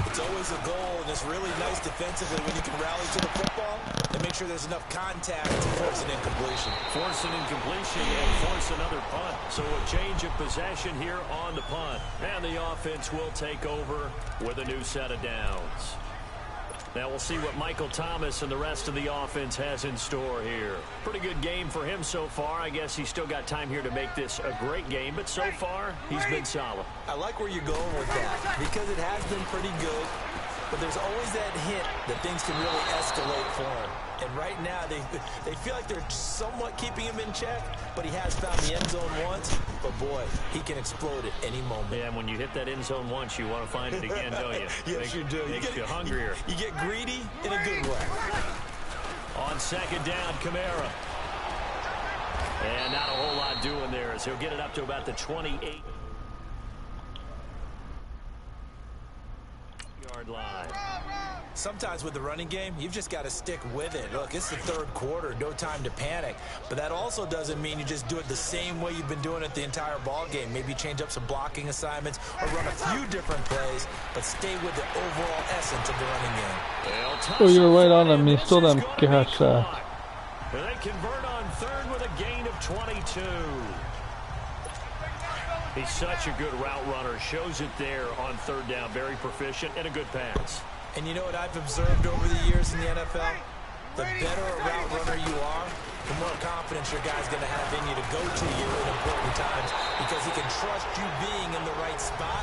It's always a goal, and it's really nice defensively when you can rally to the football and make sure there's enough contact to force an incompletion. Force an incompletion and force another punt. So a change of possession here on the punt. And the offense will take over with a new set of downs. Now we'll see what Michael Thomas and the rest of the offense has in store here. Pretty good game for him so far. I guess he's still got time here to make this a great game, but so far he's been solid. I like where you're going with that because it has been pretty good, but there's always that hint that things can really escalate for him. And right now they feel like they're somewhat keeping him in check, but he has found the end zone once. But boy, he can explode at any moment. Yeah, and when you hit that end zone once, you want to find it again, don't you? Yes, you do. Makes you hungrier. You get greedy in a good way. On 2nd down, Kamara. And not a whole lot doing there as he'll get it up to about the 28-yard line. Sometimes with the running game, you've just got to stick with it. Look, it's the 3rd quarter, no time to panic. But that also doesn't mean you just do it the same way you've been doing it the entire ball game. Maybe change up some blocking assignments or run a few different plays, but stay with the overall essence of the running game. Oh, you're right on him. You still didn't catch that. They convert on 3rd with a gain of 22. He's such a good route runner. Shows it there on 3rd down. Very proficient and a good pass. And you know what I've observed over the years in the NFL? The better a route runner you are, the more confidence your guy's going to have in you to go to you in important times because he can trust you being in the right spot,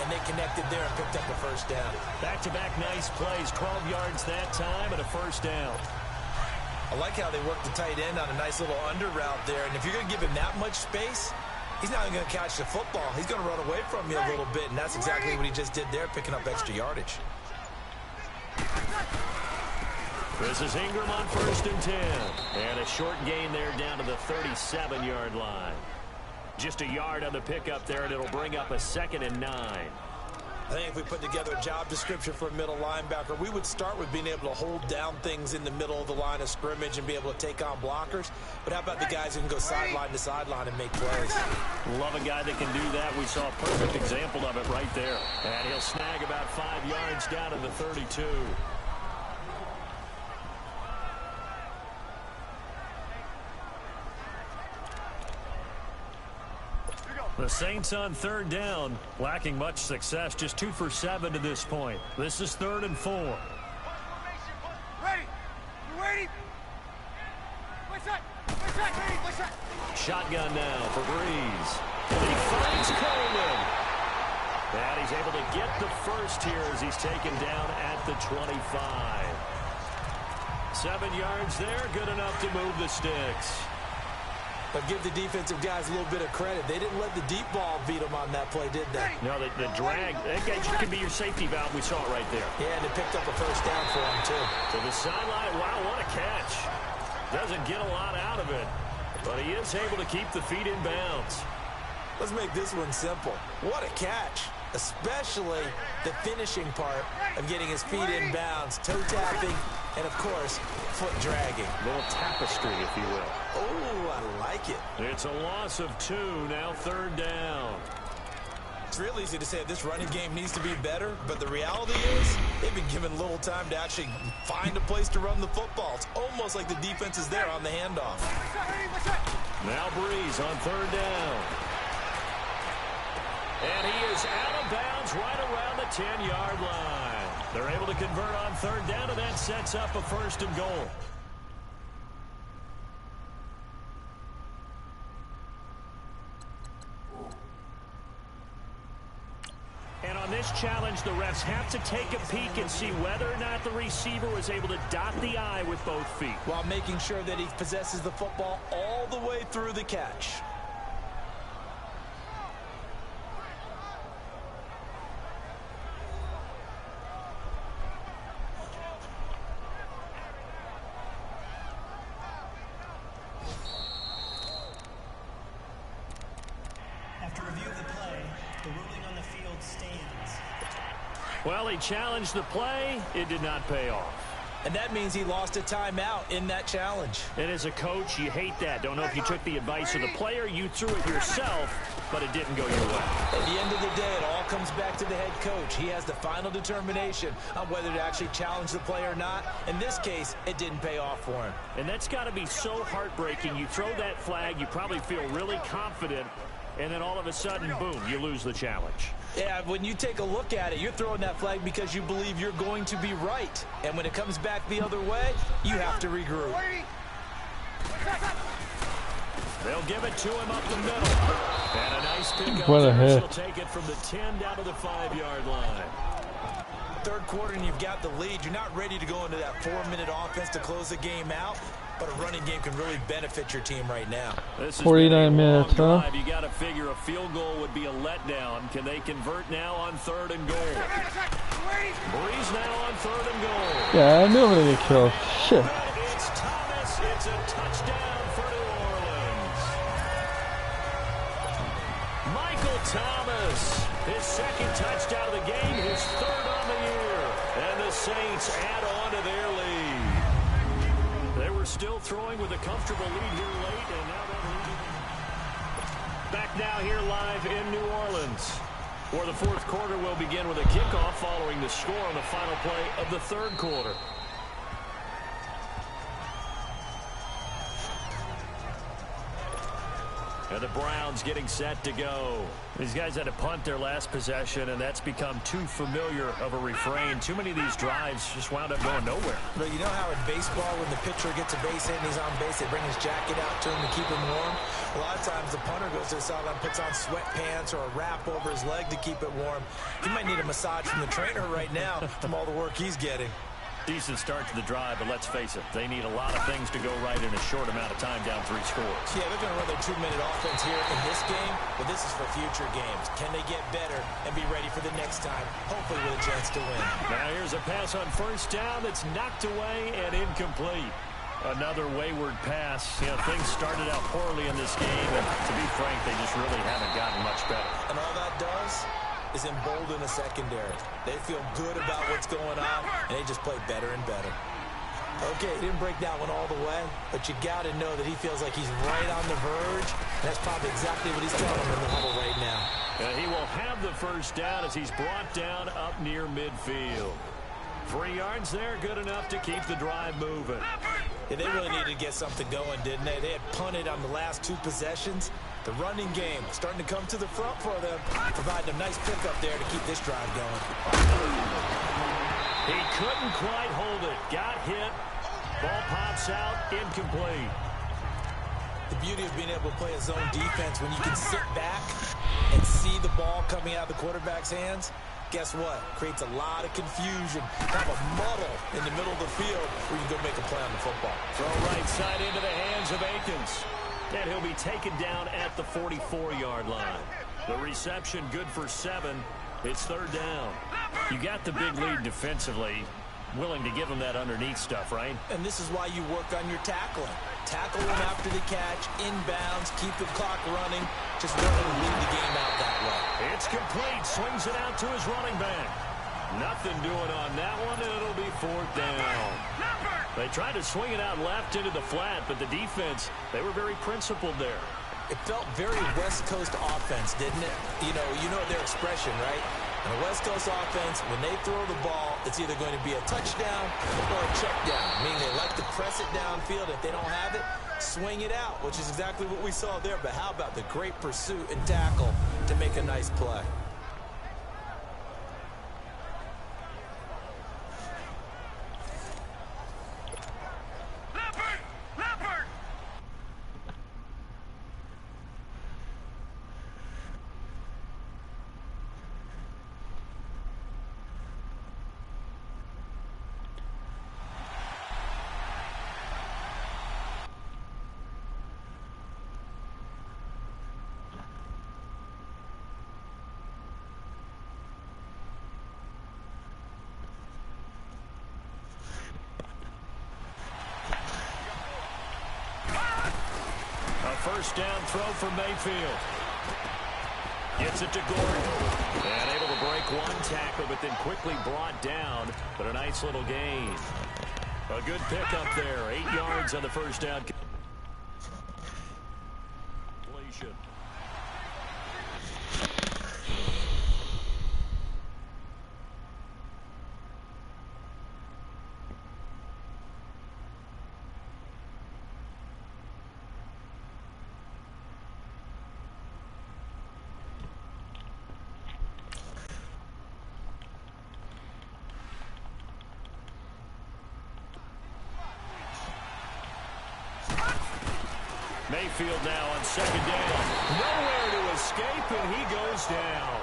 and they connected there and picked up a 1st down. Back-to-back nice plays, 12 yards that time and a 1st down. I like how they worked the tight end on a nice little under route there, and if you're going to give him that much space, he's not even going to catch the football. He's going to run away from you a little bit, and that's exactly what he just did there, picking up extra yardage. This is Ingram on 1st and 10. And a short gain there down to the 37-yard line. Just a yard on the pickup there, and it'll bring up a 2nd and 9. I think if we put together a job description for a middle linebacker, we would start with being able to hold down things in the middle of the line of scrimmage and be able to take on blockers. But how about the guys who can go sideline to sideline and make plays? Love a guy that can do that. We saw a perfect example of it right there. And he'll snag about 5 yards down to the 32. The Saints on third down, lacking much success, just 2 for 7 to this point. This is 3rd and 4. Ready? You ready? Shotgun now for Breeze. He finds Coleman. And he's able to get the first here as he's taken down at the 25. 7 yards there, good enough to move the sticks. But give the defensive guys a little bit of credit. They didn't let the deep ball beat them on that play, did they? No, the drag, that guy can be your safety valve. We saw it right there. Yeah, and they picked up a first down for him, too. To the sideline, wow, what a catch. Doesn't get a lot out of it, but he is able to keep the feet in bounds. Let's make this one simple. What a catch, especially the finishing part of getting his feet in bounds, toe tapping, and, of course, foot dragging. A little tapestry, if you will. Oh, I like it. It's a loss of 2, now 3rd down. It's real easy to say this running game needs to be better, but the reality is they've been given little time to actually find a place to run the football. It's almost like the defense is there on the handoff. Now Breeze on 3rd down. And he is out of bounds right around the 10-yard line. They're able to convert on 3rd down, and that sets up a 1st and goal. And on this challenge, the refs have to take a peek and see whether or not the receiver was able to dot the I with both feet, while making sure that he possesses the football all the way through the catch. After review of the play, the ruling on the field stands. Well, he challenged the play. It did not pay off. And that means he lost a timeout in that challenge. And as a coach, you hate that. Don't know if you took the advice of the player, you threw it yourself, but it didn't go your way. At the end of the day, it all comes back to the head coach. He has the final determination on whether to actually challenge the play or not. In this case, it didn't pay off for him. And that's got to be so heartbreaking. You throw that flag, you probably feel really confident, and then all of a sudden, boom, you lose the challenge. Yeah, when you take a look at it, you're throwing that flag because you believe you're going to be right. And when it comes back the other way, you have to regroup. They'll give it to him up the middle. And a nice pickup. What a hit. He'll take it from the 10 down to the 5-yard line. Third quarter and you've got the lead. You're not ready to go into that 4-minute offense to close the game out. But a running game can really benefit your team right now. This is 49 minutes, huh? You got to figure a field goal would be a letdown. Can they convert now on 3rd and goal? Breeze now on 3rd and goal. Yeah, I knew I'm gonna get killed. Shit. It's Thomas. It's a touchdown for New Orleans. Michael Thomas, his 2nd touchdown of the game, his 3rd on the year. And the Saints add on to their lead. They were still throwing with a comfortable lead here late, and now they're leading. Back now here live in New Orleans, where the 4th quarter will begin with a kickoff following the score on the final play of the 3rd quarter. And the Browns getting set to go. These guys had to punt their last possession, and that's become too familiar of a refrain. Too many of these drives just wound up going nowhere. But you know how in baseball, when the pitcher gets a base hit and he's on base, they bring his jacket out to him to keep him warm? A lot of times the punter goes to the sideline, puts on sweatpants or a wrap over his leg to keep it warm. He might need a massage from the trainer right now from all the work he's getting. Decent start to the drive, but let's face it, they need a lot of things to go right in a short amount of time, down 3 scores. Yeah, they're going to run their 2-minute offense here in this game, but this is for future games. Can they get better and be ready for the next time, hopefully with a chance to win? Now here's a pass on 1st down that's knocked away and incomplete. Another wayward pass. You know, things started out poorly in this game, and to be frank, they just really haven't gotten much better. And all that does is embolden the secondary. They feel good about what's going on, and they just play better and better. Okay, he didn't break that one all the way, but you got to know that he feels like he's right on the verge. And that's probably exactly what he's telling him in the huddle right now. And he will have the 1st down as he's brought down up near midfield. 3 yards there, good enough to keep the drive moving. Yeah, they really needed to get something going, didn't they? They had punted on the last 2 possessions. The running game starting to come to the front for them, providing a nice pickup there to keep this drive going. He couldn't quite hold it. Got hit. Ball pops out, incomplete. The beauty of being able to play a zone defense when you can sit back and see the ball coming out of the quarterback's hands, guess what? Creates a lot of confusion, kind of a muddle in the middle of the field where you can go make a play on the football. Throw right side into the hands of Akins. And he'll be taken down at the 44-yard line. The reception good for 7. It's third down. You got the big lead defensively. Willing to give them that underneath stuff, right? And this is why you work on your tackling. Tackle them after the catch, inbounds, keep the clock running. Just want to lead the game out that way. It's complete. Swings it out to his running back. Nothing doing on that one, and it'll be fourth down. They tried to swing it out left into the flat, but the defense, they were very principled there. It felt very West Coast offense, didn't it? You know their expression, right? In a West Coast offense, when they throw the ball, it's either going to be a touchdown or a check down, meaning they like to press it downfield. If they don't have it, swing it out, which is exactly what we saw there. But how about the great pursuit and tackle to make a nice play? First down throw for Mayfield. Gets it to Gordon. And able to break one tackle, but then quickly brought down. But a nice little gain. A good pickup there. 8 yards on the first down. Completion. Mayfield now on second down. Nowhere to escape, and he goes down.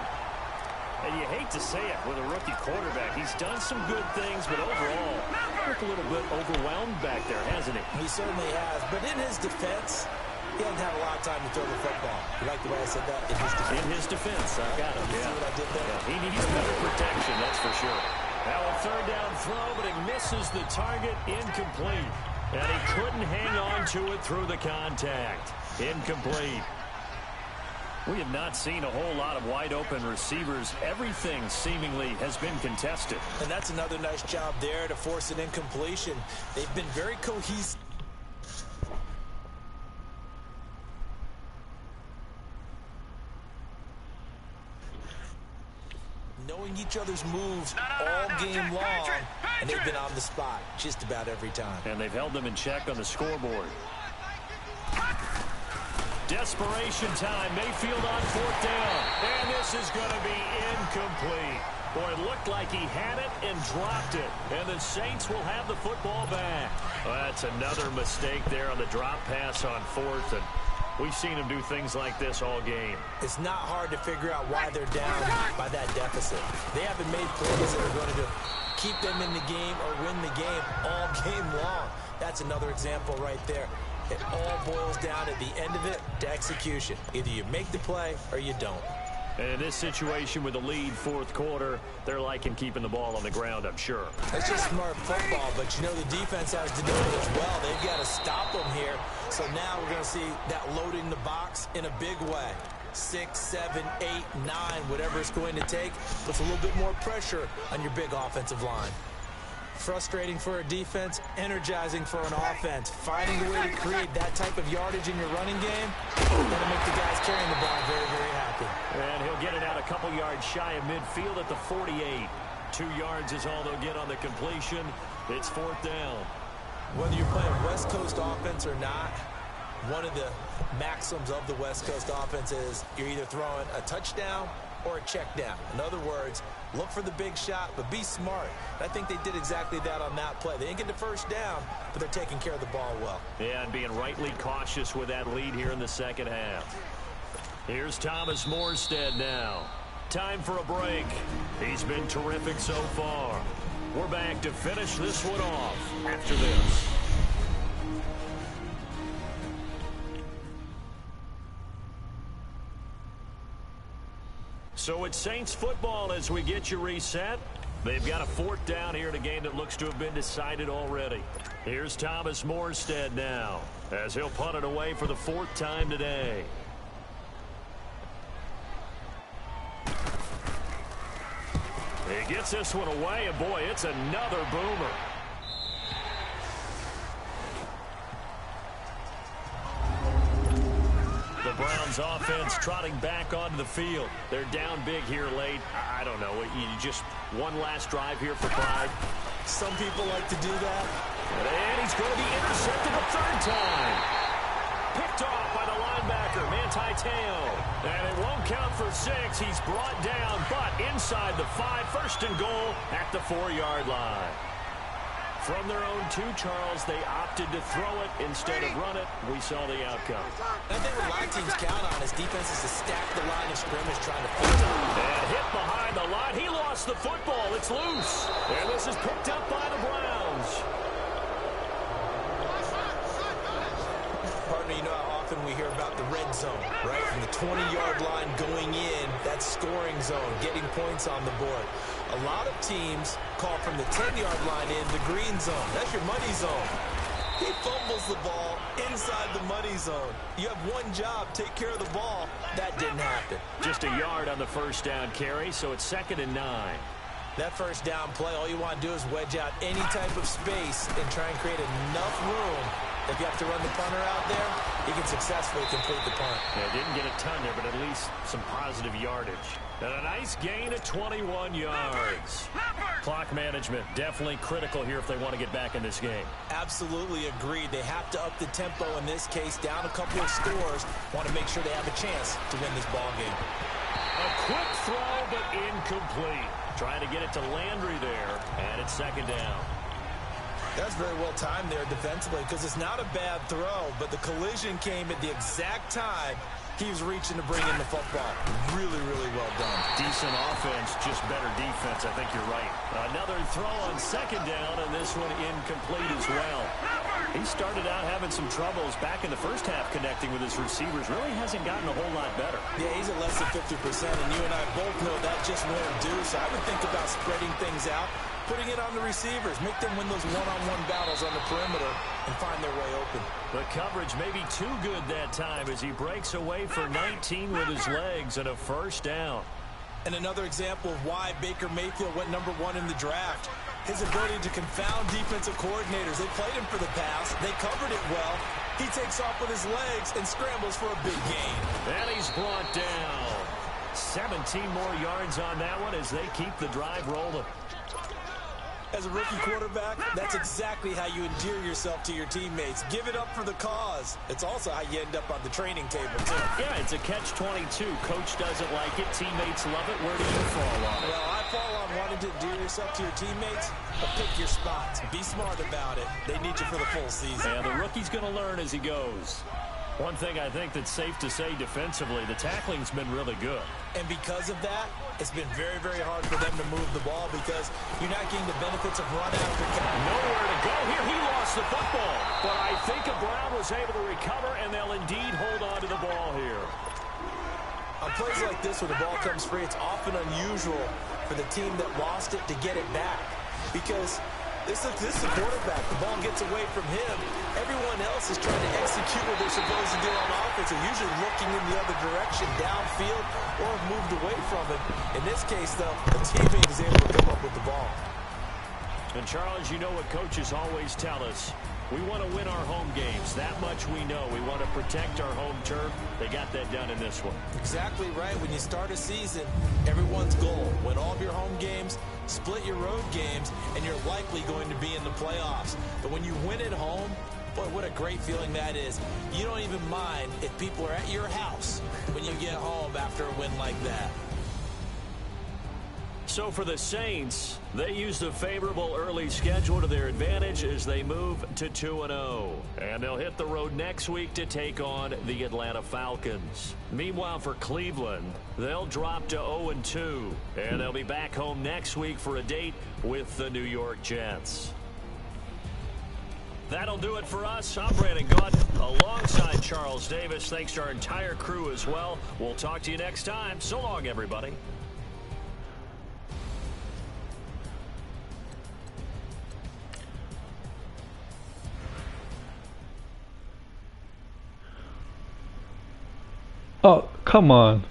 And you hate to say it with a rookie quarterback. He's done some good things, but overall, looked a little bit overwhelmed back there, hasn't he? He certainly has. But in his defense, he hasn't had a lot of time to throw the football. You like the way I said that? In his defense. In his defense, I got it. See what I did there? Yeah, he needs better protection, that's for sure. Now a third down throw, but he misses the target, incomplete. And he couldn't hang on to it through the contact. Incomplete. We have not seen a whole lot of wide-open receivers. Everything seemingly has been contested. And that's another nice job there to force an incompletion. They've been very cohesive. Knowing each other's moves all game long, and they've been on the spot just about every time. And they've held them in check on the scoreboard. Desperation time. Mayfield on fourth down. And this is going to be incomplete. Boy, it looked like he had it and dropped it. And the Saints will have the football back. Well, that's another mistake there on the drop pass on fourth. And we've seen him do things like this all game. It's not hard to figure out why they're down by that deficit. They haven't made plays that are going to keep them in the game or win the game all game long. That's another example right there. It all boils down at the end of it to execution. Either you make the play or you don't. And in this situation with the lead fourth quarter, they're liking keeping the ball on the ground, I'm sure. It's just smart football, but you know the defense has to do it as well. They've got to stop them here. So now we're going to see that loading the box in a big way. 6, 7, 8, 9, whatever it's going to take, puts a little bit more pressure on your big offensive line. Frustrating for a defense, energizing for an offense. Finding a way to create that type of yardage in your running game, that'll make the guys carrying the ball very, very happy. And he'll get it out a couple yards shy of midfield at the 48. 2 yards is all they'll get on the completion. It's fourth down. Whether you're playing West Coast offense or not, One of the maxims of the West Coast offense is you're either throwing a touchdown or a check down. In other words, look for the big shot, but be smart. I think they did exactly that on that play. They didn't get the first down, but they're taking care of the ball well. Yeah, and being rightly cautious with that lead here in the second half. Here's Thomas Morstead now. Time for a break. He's been terrific so far. We're back to finish this one off after this. So it's Saints football as we get you reset. They've got a 4th down here in a game that looks to have been decided already. Here's Thomas Morstead now as he'll punt it away for the 4th time today. He gets this one away, and boy, it's another boomer. The Browns offense trotting back onto the field. They're down big here late. I don't know. You just one last drive here for pride. Some people like to do that. And he's going to be intercepted a 3rd time. Picked off by the linebacker, Manti Te'o. And it won't count for 6. He's brought down, but inside the 5, 1st and goal at the 4-yard line. From their own 2, Charles, they opted to throw it instead of run it. We saw the outcome. I think what a lot of teams count on is defenses to stack the line of scrimmage trying to fix it. And hit behind the line. He lost the football. It's loose. And this is picked up by the Browns. Partner, you know how often we hear about the red zone, right? From the 20-yard line going in, that scoring zone, getting points on the board. A lot of teams call from the 10-yard line in the green zone. That's your money zone. He fumbles the ball inside the money zone. You have one job, take care of the ball. That didn't happen. Just a yard on the 1st down carry, so it's 2nd and 9. That 1st down play, all you want to do is wedge out any type of space and try and create enough room. If you have to run the punter out there, he can successfully complete the punt. Yeah, didn't get a ton there, but at least some positive yardage. And a nice gain of 21 yards. Clock management, definitely critical here if they want to get back in this game. Absolutely agreed. They have to up the tempo in this case, down a couple of scores. Want to make sure they have a chance to win this ball game. A quick throw, but incomplete. Trying to get it to Landry there, and it's 2nd down. That's very well timed there defensively because it's not a bad throw, but the collision came at the exact time he was reaching to bring in the football. Really, really well done. Decent offense, just better defense. I think you're right. Another throw on 2nd down, and this one incomplete as well. He started out having some troubles back in the 1st half connecting with his receivers. Really hasn't gotten a whole lot better. Yeah, he's at less than 50%, and you and I both know that just won't do. So I would think about spreading things out, putting it on the receivers, make them win those one-on-one battles on the perimeter and find their way open. The coverage may be too good that time as he breaks away for 19 with his legs and a 1st down. And another example of why Baker Mayfield went #1 in the draft. His ability to confound defensive coordinators. They played him for the pass. They covered it well. He takes off with his legs and scrambles for a big gain. And he's brought down. 17 more yards on that one as they keep the drive rolling. As a rookie quarterback, that's exactly how you endear yourself to your teammates. Give it up for the cause. It's also how you end up on the training table, too. Yeah, it's a catch-22. Coach doesn't like it. Teammates love it. Where do you fall on it? Well, I fall on wanting to endear yourself to your teammates, but pick your spots. Be smart about it. They need you for the full season. Yeah, the rookie's going to learn as he goes. One thing I think that's safe to say defensively, the tackling's been really good. And because of that, it's been very, very hard for them to move the ball because you're not getting the benefits of run after catch. Nowhere to go here. He lost the football. But I think a Brown was able to recover, and they'll indeed hold on to the ball here. On plays like this, when the ball comes free, it's often unusual for the team that lost it to get it back because this is the quarterback. The ball gets away from him. Everyone else is trying to execute what they're supposed to do on offense. They're usually looking in the other direction, downfield, or have moved away from it. In this case, though, the teammate is able to come up with the ball. And, Charles, you know what coaches always tell us. We want to win our home games. That much we know. We want to protect our home turf. They got that done in this one. Exactly right. When you start a season, everyone's goal, win all of your home games, split your road games, and you're likely going to be in the playoffs. But when you win at home, Boy, what a great feeling that is. You don't even mind if people are at your house when you get home after a win like that. So for the Saints, they used a favorable early schedule to their advantage as they move to 2-0. And they'll hit the road next week to take on the Atlanta Falcons. Meanwhile, for Cleveland, they'll drop to 0-2. And they'll be back home next week for a date with the New York Jets. That'll do it for us. I'm Brandon Gaunt alongside Charles Davis. Thanks to our entire crew as well. We'll talk to you next time. So long, everybody. Oh, come on.